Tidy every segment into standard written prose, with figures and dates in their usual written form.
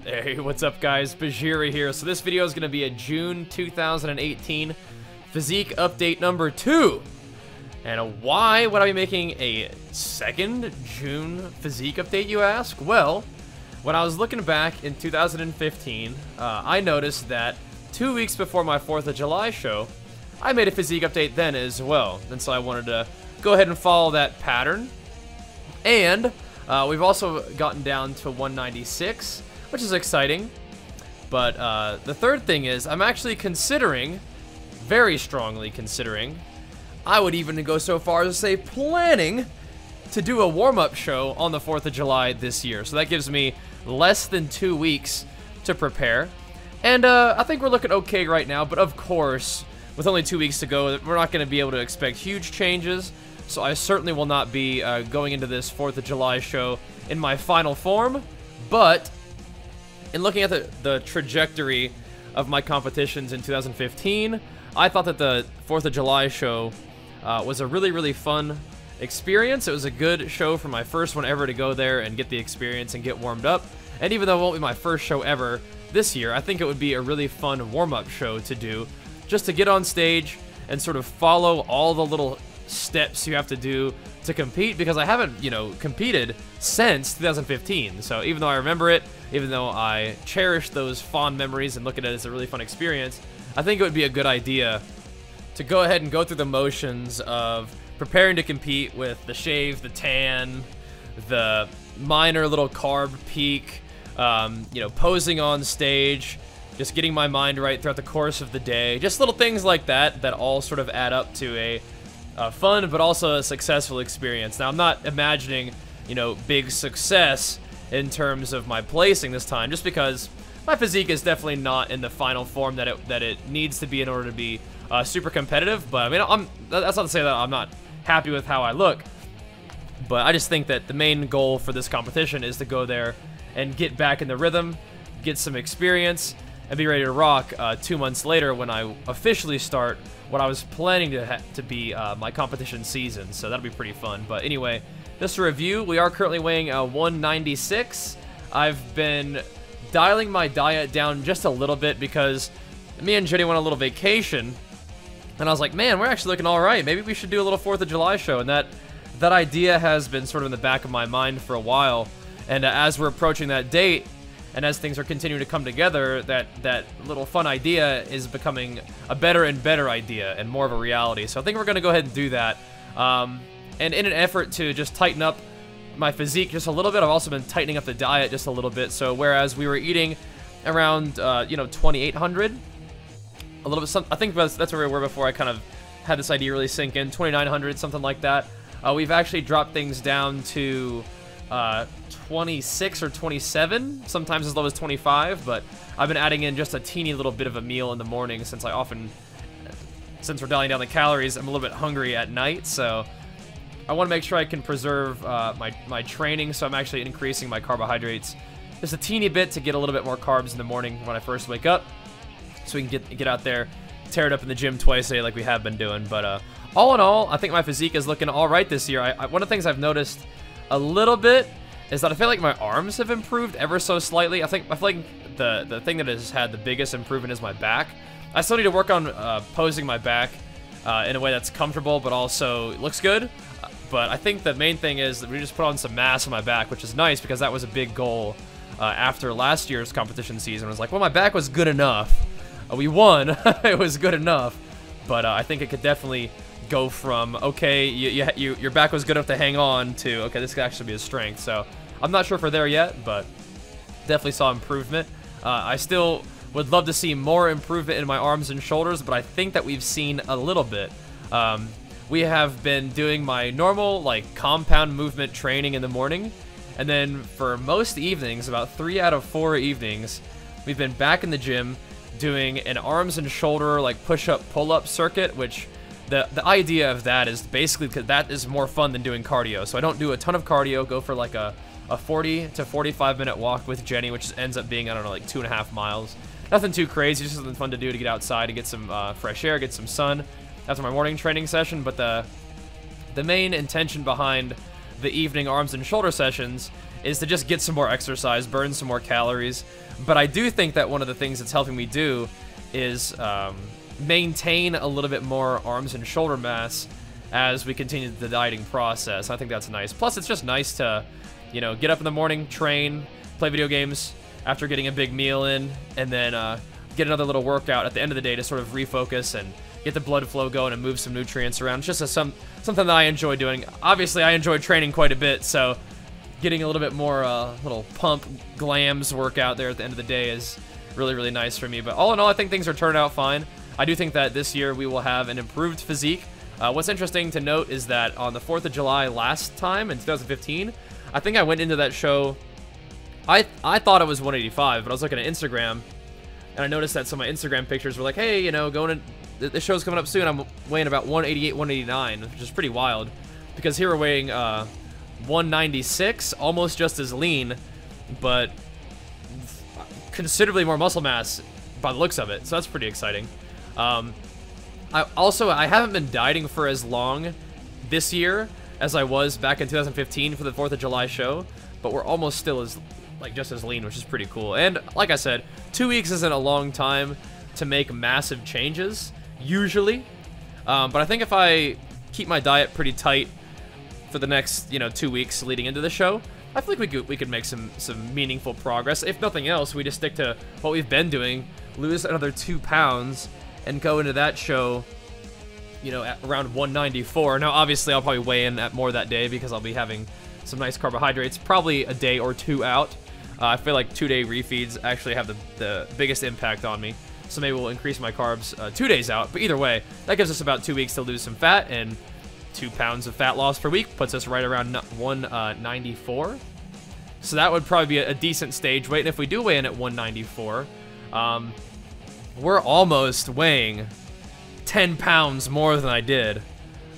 Hey, what's up guys, Bajheera here. So this video is going to be a June 2018 Physique update number 2. And why would I be making a second June Physique update, you ask? Well, when I was looking back in 2015, I noticed that 2 weeks before my 4th of July show, I made a Physique update then as well. And so I wanted to go ahead and follow that pattern. And we've also gotten down to 196, which is exciting. But the third thing is, I'm actually considering, very strongly considering, I would even go so far as to say planning to do a warm-up show on the 4th of July this year. So that gives me less than 2 weeks to prepare. And I think we're looking okay right now, but of course, with only 2 weeks to go, we're not going to be able to expect huge changes. So I certainly will not be going into this 4th of July show in my final form. But in looking at the trajectory of my competitions in 2015, I thought that the 4th of July show was a really, really fun experience. It was a good show for my first one ever to go there and get the experience and get warmed up. And even though it won't be my first show ever this year, I think it would be a really fun warm-up show to do, just to get on stage and sort of follow all the little steps you have to do to compete, because I haven't, you know, competed since 2015. So even though I remember it, even though I cherish those fond memories and look at it as a really fun experience, I think it would be a good idea to go ahead and go through the motions of preparing to compete with the shave, the tan, the minor little carb peak, you know, posing on stage, just getting my mind right throughout the course of the day, just little things like that that all sort of add up to a fun but also a successful experience. Now, I'm not imagining, you know, big success in terms of my placing this time, just because my physique is definitely not in the final form that it needs to be in order to be super competitive. But I mean, that's not to say that I'm not happy with how I look, but I just think that the main goal for this competition is to go there and get back in the rhythm, get some experience, and be ready to rock 2 months later when I officially start what I was planning to be my competition season. So that'll be pretty fun. But anyway, just to review, we are currently weighing 196. I've been dialing my diet down just a little bit because me and Jenny went on a little vacation, and I was like, man, we're actually looking all right. Maybe we should do a little 4th of July show. And that idea has been sort of in the back of my mind for a while. And as we're approaching that date, and as things are continuing to come together, that little fun idea is becoming a better and better idea and more of a reality. So I think we're going to go ahead and do that. And in an effort to just tighten up my physique just a little bit, I've also been tightening up the diet just a little bit. So whereas we were eating around, you know, 2,800, a little bit, I think that's where we were before I kind of had this idea really sink in, 2,900, something like that. We've actually dropped things down to 26 or 27, sometimes as low as 25, but I've been adding in just a teeny little bit of a meal in the morning since we're dialing down the calories, I'm a little bit hungry at night, so I want to make sure I can preserve my training, so I'm actually increasing my carbohydrates just a teeny bit to get a little bit more carbs in the morning when I first wake up, so we can get out there, tear it up in the gym twice a day like we have been doing. But all in all, I think my physique is looking all right this year. One of the things I've noticed a little bit is that I feel like my arms have improved ever so slightly. I feel like the thing that has had the biggest improvement is my back. I still need to work on posing my back in a way that's comfortable but also looks good. But I think the main thing is that we just put on some mass on my back, which is nice because that was a big goal after last year's competition season. I was like, well, my back was good enough. We won. It was good enough. But I think it could definitely go from, okay, your back was good enough to hang on, to, okay, this could actually be a strength. So I'm not sure if we're there yet, but definitely saw improvement. I still would love to see more improvement in my arms and shoulders, but I think that we've seen a little bit. We have been doing my normal, like, compound movement training in the morning, and then for most evenings, about 3 out of 4 evenings, we've been back in the gym doing an arms and shoulder, like, push-up, pull-up circuit, which the idea of that is basically because that is more fun than doing cardio. So I don't do a ton of cardio, go for like a 40 to 45 minute walk with Jenny, which ends up being, I don't know, like 2.5 miles. Nothing too crazy, just something fun to do to get outside, to get some fresh air, get some sun after my morning training session. But the main intention behind the evening arms and shoulder sessions is to just get some more exercise, burn some more calories. But I do think that one of the things that's helping me do is maintain a little bit more arms and shoulder mass as we continue the dieting process. I think that's nice. Plus, it's just nice to, you know, get up in the morning, train, play video games after getting a big meal in, and then get another little workout at the end of the day to sort of refocus and get the blood flow going and move some nutrients around. It's just something that I enjoy doing. Obviously, I enjoy training quite a bit, so getting a little bit more little pump glams workout there at the end of the day is really, really nice for me. But all in all, I think things are turning out fine. I do think that this year we will have an improved physique. What's interesting to note is that on the 4th of July last time in 2015, I think I went into that show, I thought it was 185, but I was looking at Instagram, and I noticed that some of my Instagram pictures were like, hey, you know, this show's coming up soon, I'm weighing about 188, 189, which is pretty wild, because here we're weighing 196, almost just as lean, but considerably more muscle mass by the looks of it, so that's pretty exciting. I haven't been dieting for as long this year as I was back in 2015 for the 4th of July show, but we're almost still just as lean, which is pretty cool. And like I said, 2 weeks isn't a long time to make massive changes, usually. But I think if I keep my diet pretty tight for the next, 2 weeks leading into the show, I feel like we could make some meaningful progress. If nothing else, we just stick to what we've been doing, lose another 2 pounds, and go into that show, at around 194. Now, obviously, I'll probably weigh in at more that day because I'll be having some nice carbohydrates, probably a day or two out. I feel like 2-day refeeds actually have the biggest impact on me, so maybe we'll increase my carbs 2 days out. But either way, that gives us about 2 weeks to lose some fat, and 2 pounds of fat loss per week puts us right around 194. So that would probably be a decent stage weight. And if we do weigh in at 194, we're almost weighing 10 pounds more than I did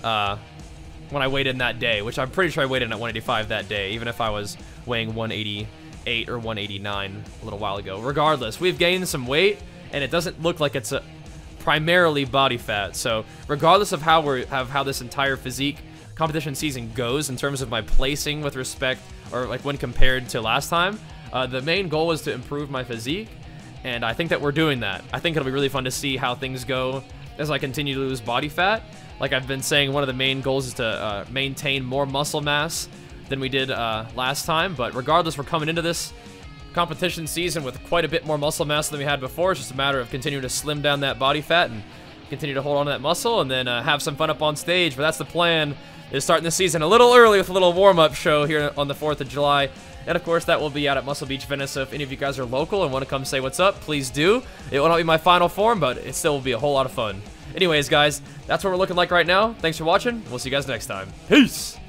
when I weighed in that day, which I'm pretty sure I weighed in at 185 that day, even if I was weighing 188 or 189 a little while ago. Regardless, we've gained some weight, and it doesn't look like it's primarily body fat. So regardless of how this entire physique competition season goes in terms of my placing with respect, or like when compared to last time, the main goal was to improve my physique, and I think that we're doing that. I think it'll be really fun to see how things go as I continue to lose body fat. Like I've been saying, one of the main goals is to maintain more muscle mass than we did last time, but regardless, we're coming into this competition season with quite a bit more muscle mass than we had before. It's just a matter of continuing to slim down that body fat and continue to hold on to that muscle, and then have some fun up on stage. But that's the plan, is starting the season a little early with a little warm-up show here on the 4th of July. And of course, that will be out at Muscle Beach Venice, so if any of you guys are local and want to come say what's up, please do. It will not be my final form, but it still will be a whole lot of fun. Anyways, guys, that's what we're looking like right now. Thanks for watching. We'll see you guys next time. Peace!